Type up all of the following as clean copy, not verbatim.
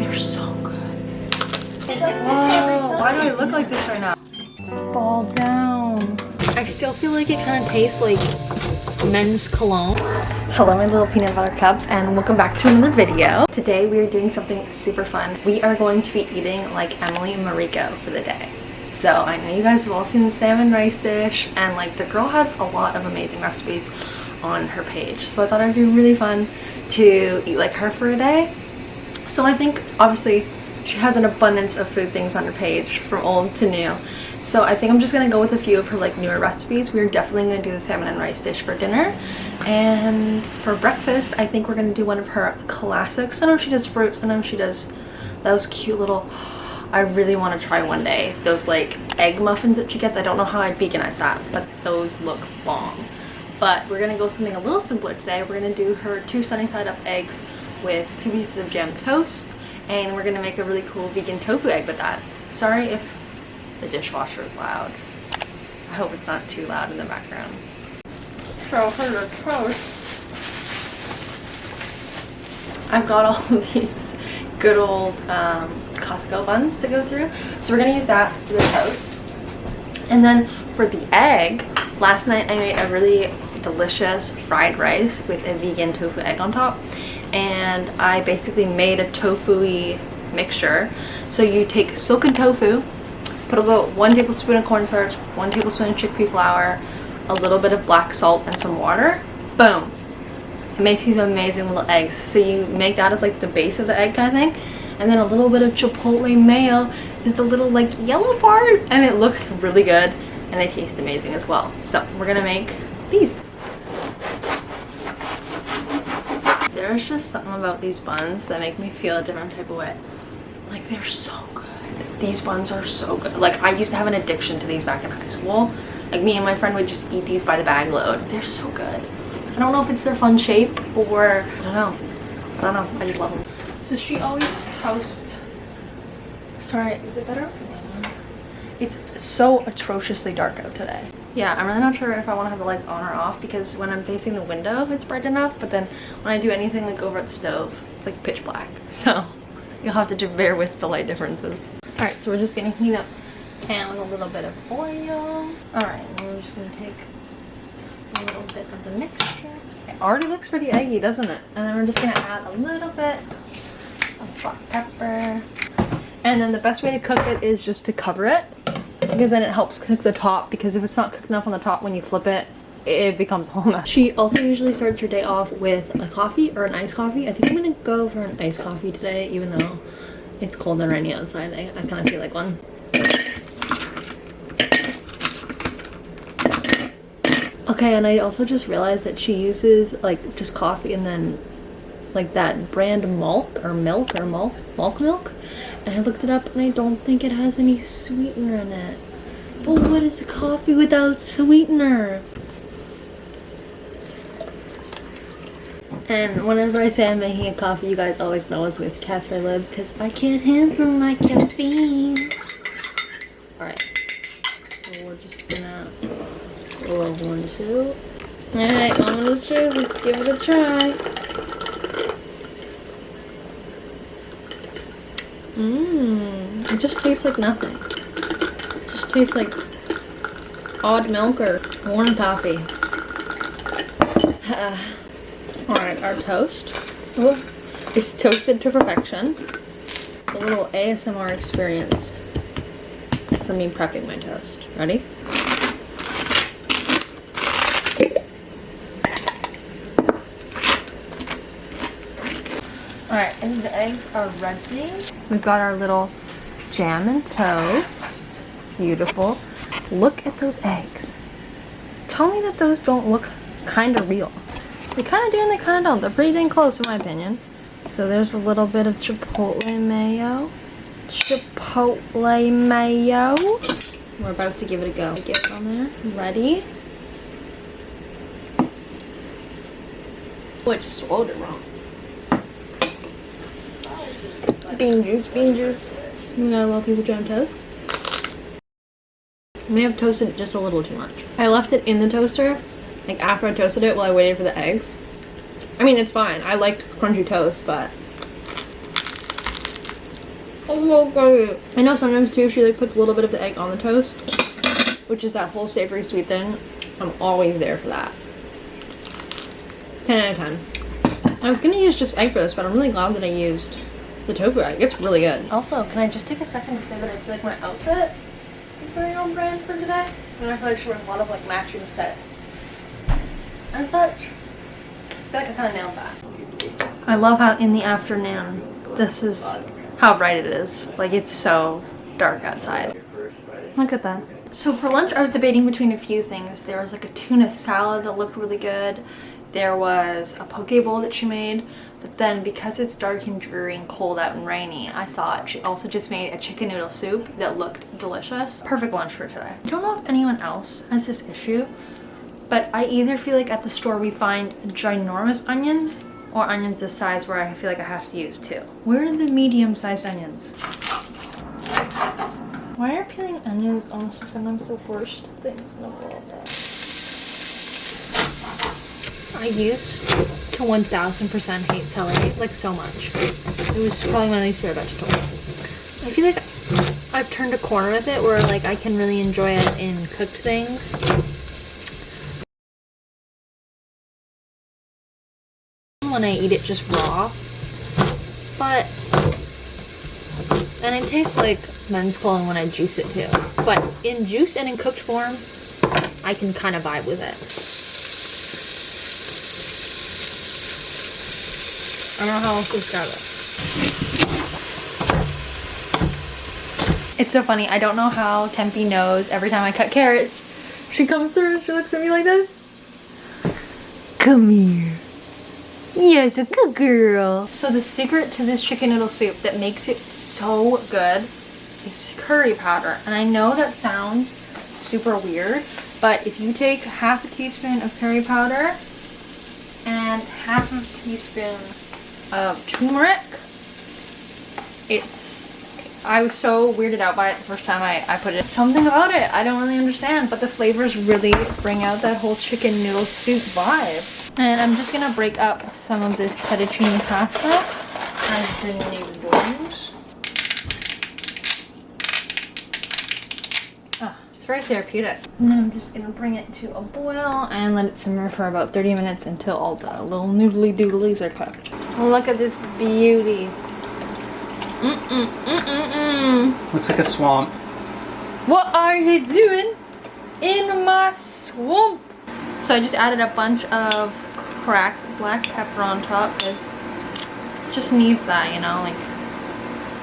They're so good. Whoa, why do I look like this right now? Fall down. I still feel like it kind of tastes like men's cologne. Hello my little peanut butter cups and welcome back to another video. Today we are doing something super fun. We are going to be eating like EMILY MARIKO for the day. So I know you guys have all seen the salmon rice dish and like the girl has a lot of amazing recipes on her page. So I thought it'd be really fun to eat like her for a day. So I think obviously she has an abundance of food things on her page from old to new. So I think I'm just gonna go with a few of her like newer recipes. We're definitely gonna do the salmon and rice dish for dinner, and for breakfast I think we're gonna do one of her classics. Sometimes she does fruit, sometimes she does those cute little, I really want to try one day, those like egg muffins that she gets. I don't know how I'd veganize that, but those look bomb. But we're gonna go something a little simpler today. We're gonna do her 2 sunny side up eggs with 2 pieces of jam toast, and we're gonna make a really cool vegan tofu egg with that. Sorry if the dishwasher is loud. I hope it's not too loud in the background. So for the toast, I've got all of these good old Costco buns to go through. So we're gonna use that for the toast. And then for the egg, last night I made a really delicious fried rice with a vegan tofu egg on top. And I basically made a tofu-y mixture. So you take silken tofu, put a little 1 tablespoon of cornstarch, 1 tablespoon of chickpea flour, a little bit of black salt, and some water. Boom! It makes these amazing little eggs. So you make that as like the base of the egg kind of thing, and then a little bit of chipotle mayo is the little like yellow part, and it looks really good, and they taste amazing as well. So we're gonna make these. There's just something about these buns that make me feel a different type of way. Like, they're so good. These buns are so good. Like, I used to have an addiction to these back in high school. Like, me and my friend would just eat these by the bag load. They're so good. I don't know if it's their fun shape or I don't know. I just love them. So she always toasts. Sorry, is it better? It's so atrociously dark out today. Yeah, I'm really not sure if I want to have the lights on or off, because when I'm facing the window it's bright enough, but then when I do anything like over at the stove it's like pitch black. So you'll have to bear with the light differences. Alright, so we're just gonna heat up pan with a little bit of oil. Alright, and we're just gonna take a little bit of the mixture. It already looks pretty eggy, doesn't it? And then we're just gonna add a little bit of black pepper. And then the best way to cook it is just to cover it, because then it helps cook the top, because if it's not cooked enough on the top when you flip it, it becomes a whole mess. She also usually starts her day off with a coffee or an iced coffee. I think I'm gonna go for an iced coffee today, even though it's cold and rainy outside. I kind of feel like one. Okay, and I also just realized that she uses like just coffee and then like that brand malt milk. And I looked it up and I don't think it has any sweetener in it. But what is a coffee without sweetener? And whenever I say I'm making a coffee, you guys always know it's with Cafe Lib, because I can't handle my caffeine. Alright. So we're just gonna roll 1, 2. Alright, Mama's truth. Let's give it a try. It just tastes like nothing. It just tastes like odd milk or warm coffee. Alright, our toast is toasted to perfection. A little ASMR experience for me prepping my toast. Ready? Alright, and the eggs are ready. We've got our little jam and toast. Beautiful. Look at those eggs. Tell me that those don't look kind of real. They kind of do and they kind of don't. They're pretty dang close in my opinion. So there's a little bit of chipotle mayo. Chipotle mayo. We're about to give it a go. Get it on there. Ready? Oh, I just swallowed it wrong. Bean juice, bean juice. We got a little piece of jam toast. I may have toasted it just a little too much. I left it in the toaster, like after I toasted it while I waited for the eggs. I mean, it's fine. I like crunchy toast, but Oh, good. I know sometimes too she like puts a little bit of the egg on the toast, which is that whole savory sweet thing. I'm always there for that. 10 out of 10. I was gonna use just egg for this, but I'm really glad that I used the tofu egg. It's really good. Also, can I just take a second to say that I feel like my outfit is very on brand for today? And I feel like she wears a lot of like matching sets and such. I feel like I kind of nailed that. I love how in the afternoon, this is how bright it is. Like, it's so dark outside. Look at that. So for lunch, I was debating between a few things. There was like a tuna salad that looked really good. There was a poke bowl that she made. But then because it's dark and dreary and cold out and rainy, I thought she also just made a chicken noodle soup that looked delicious. Perfect lunch for today. I don't know if anyone else has this issue, but I either feel like at the store we find ginormous onions or onions this size where I feel like I have to use two. Where are the medium-sized onions? Why are peeling onions honestly sometimes the worst things in the world? I used to 1000% hate celery, like so much. It was probably my least favorite vegetable. I feel like I've turned a corner with it where like I can really enjoy it in cooked things. When I eat it just raw, and it tastes like men's cologne when I juice it too. But in juice and in cooked form, I can kind of vibe with it. I don't know how else to describe it. It's so funny. I don't know how Tempe knows every time I cut carrots. She comes through and she looks at me like this. Come here. Yes, a good girl. So the secret to this chicken noodle soup that makes it so good is curry powder. And I know that sounds super weird, but if you take half a teaspoon of curry powder and half a teaspoon of turmeric, I was so weirded out by it the first time I put it. Something about it I don't really understand, but the flavors really bring out that whole chicken noodle soup vibe. And I'm just gonna break up some of this fettuccine pasta as the noodles. It's very therapeutic. And then I'm just gonna bring it to a boil and let it simmer for about 30 minutes until all the little noodly doodlies are cooked. Look at this beauty. Looks like a swamp. What are you doing in my swamp? So I just added a bunch of cracked black pepper on top because it just needs that, you know, like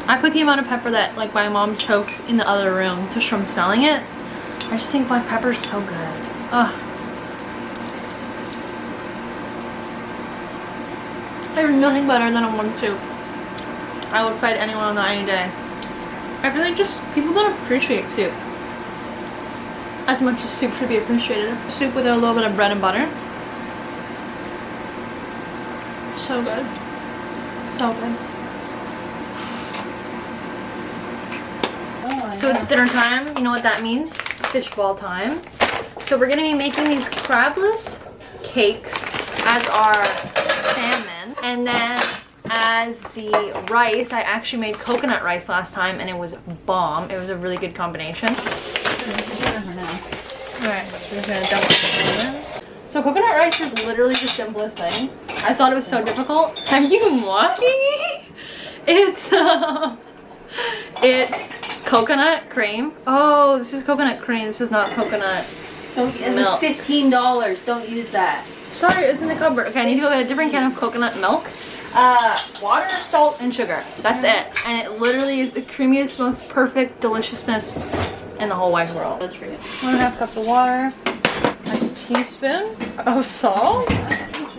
I put the amount of pepper that like my mom chokes in the other room just from smelling it. I just think black pepper is so good. Ugh. There's nothing better than a warm soup. I would fight anyone on that any day. I feel like just people don't appreciate soup as much as soup should be appreciated. Soup with a little bit of bread and butter. So good. So good. So it's dinner time. You know what that means? Fishball time. So we're gonna be making these crabless cakes as our salmon. And then as the rice, I actually made coconut rice last time and it was bomb. It was a really good combination. Alright, so we're gonna dump it in. So coconut rice is literally the simplest thing. I thought it was so difficult. Are you mocking me? It's coconut cream. Oh, this is coconut cream. This is not coconut It was milk. $15. Don't use that. Sorry, it's in the cupboard. Okay, I need to go get a different can of coconut milk. Water, salt, and sugar. That's it. And it literally is the creamiest, most perfect deliciousness in the whole wide world. That's for you. 1.5 cups of water, a teaspoon of salt,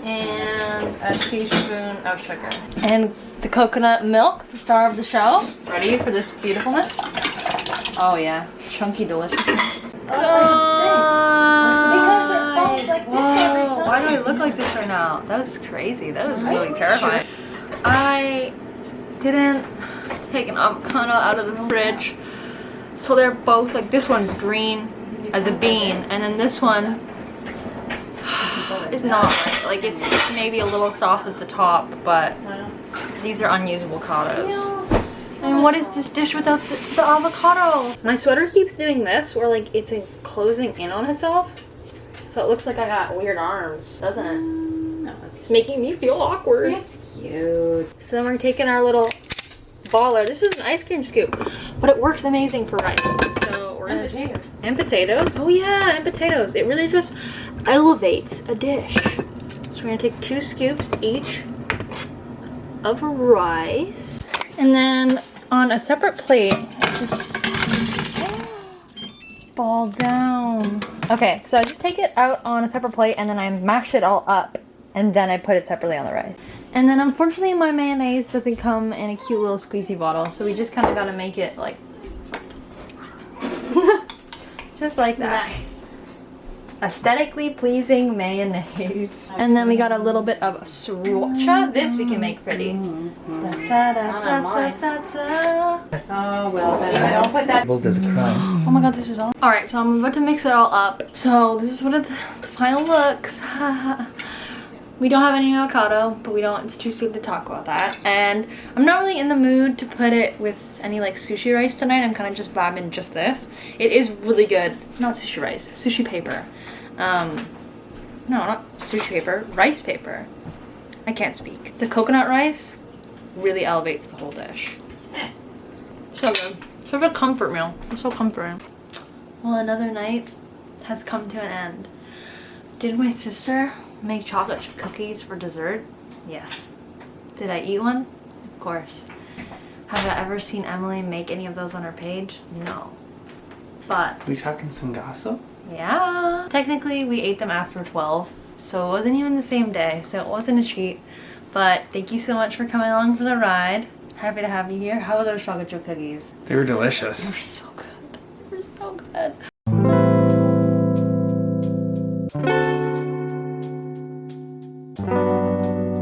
and a teaspoon of sugar. And the coconut milk, the star of the show. Ready for this beautifulness? Oh yeah, chunky deliciousness. Because it falls like this every time. Why do I look like this right now? That was crazy. That was really terrifying. I didn't take an avocado out of the fridge. So they're both like, this one's green as a bean, and then this one is not like, it's maybe a little soft at the top, but these are unusable avocados. And what is this dish without the avocado? My sweater keeps doing this where like it's closing in on itself. So it looks like I got weird arms, doesn't it? No, It's making me feel awkward. it's cute. So then we're taking our little baller. This is an ice cream scoop, but it works amazing for rice. So we're gonna potatoes. And potatoes. Oh yeah, and potatoes. It really just elevates a dish. So we're gonna take 2 scoops each of rice. And then on a separate plate, just ball down. Okay, so I just take it out on a separate plate and then I mash it all up and then I put it separately on the rice. And then unfortunately my mayonnaise doesn't come in a cute little squeezy bottle, so we just kind of gotta make it like just like that. Nice. Aesthetically pleasing mayonnaise. And then we got a little bit of sriracha. This we can make pretty. Da-da-da-da-da-da-da. Oh, well, better don't put that. Does it cry? Oh my god, this is all. Alright, so I'm about to mix it all up. So this is what the final looks. We don't have any avocado, but it's too soon to talk about that. And I'm not really in the mood to put it with any like sushi rice tonight. I'm kind of just vibing just this. It is really good. Not sushi rice, sushi paper. No, not sushi paper, rice paper. I can't speak. The coconut rice really elevates the whole dish. So good. Sort of a comfort meal. It's so comforting. Well, another night has come to an end. Did my sister make chocolate chip cookies for dessert? Yes. Did I eat one? Of course. Have I ever seen Emily make any of those on her page? No. But We talking some gossip? yeah. Technically, we ate them after 12, so it wasn't even the same day, so it wasn't a treat. But thank you so much for coming along for the ride. Happy to have you here. How are those chocolate chip cookies? They were delicious. They're so good. They're so good.